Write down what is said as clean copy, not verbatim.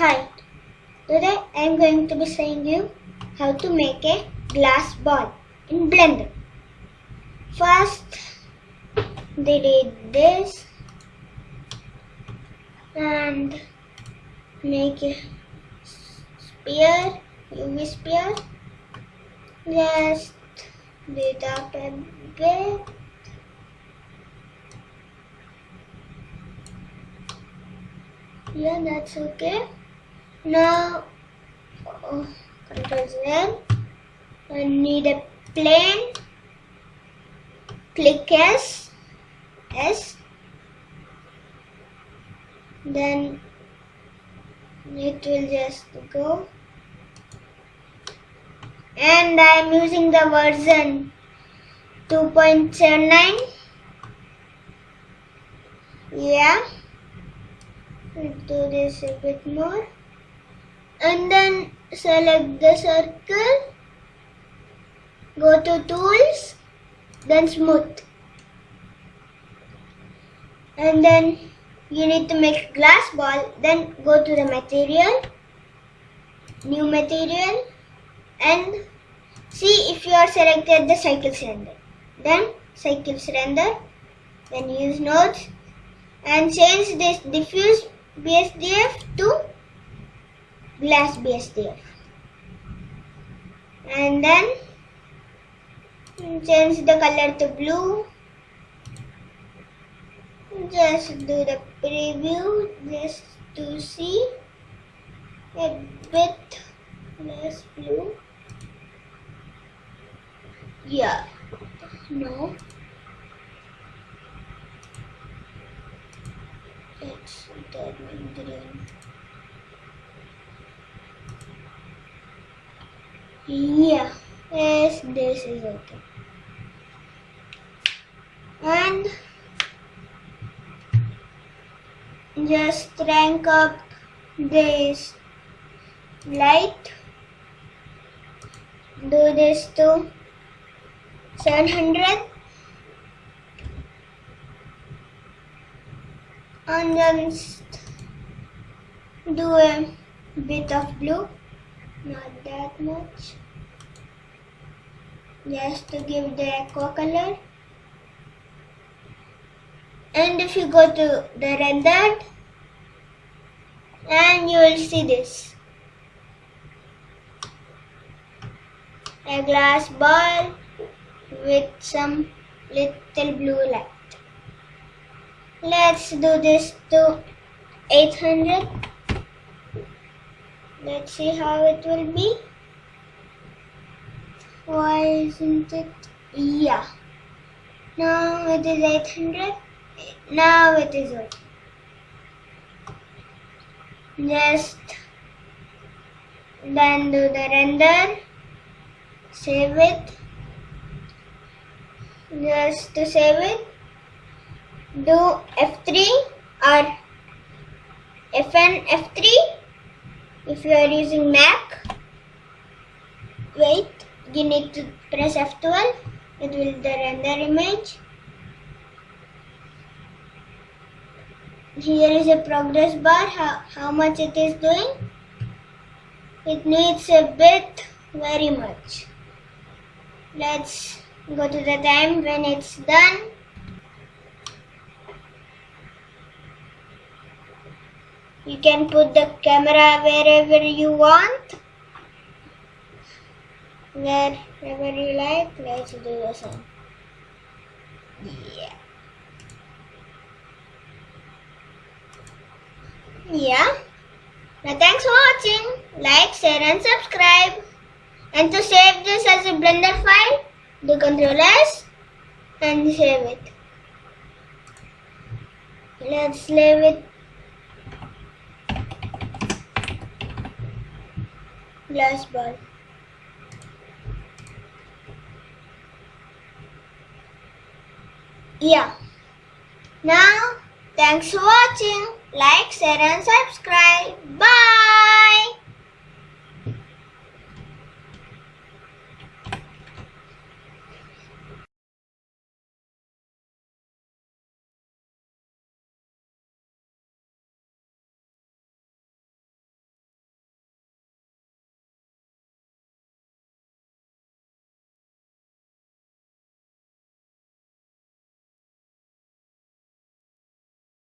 Hi, today I am going to be showing you how to make a glass ball in Blender. First, delete this and make a sphere, UV sphere. Just do it up a bit. Yeah, that's okay. Now, Control Z. I need a plane. Click S. Then it will just go. And I am using the version 2.79. Yeah. Let's do this a bit more. And then select the circle, go to tools, then smooth. And then you need to make glass ball, then go to the material, new material, and see if you are selected the Ciycles Render. Then Ciycles Render, then use nodes and change this diffuse BSDF to glass BSDF. And then change the color to blue. Just do the preview just to see a bit less blue. Yeah, no. Let's turn it green. Yeah, yes, this is okay. And just crank up this light. Do this to 700. And then do a bit of blue, not that much, just to give the aqua color. And if you go to the rendered, and you will see this, a glass ball with some little blue light. Let's do this to 800. Let's see how it will be. Why isn't it? Yeah. Now it is 800. Now it is okay. Just then do the render. Save it. Just to save it, do F3 or FN F3 if you are using Mac. Wait, you need to press F12. It will the render image. Here is a progress bar, how much it is doing. It needs a bit, very much. Let's go to the time when it's done. You can put the camera wherever you want, wherever you like. Let's do the same. Yeah. Now thanks for watching. Like, share and subscribe. And to save this as a Blender file, do Ctrl S and save it. Let's save it. Glass ball. Yeah. Now, thanks for watching. Like, share and subscribe. Bye.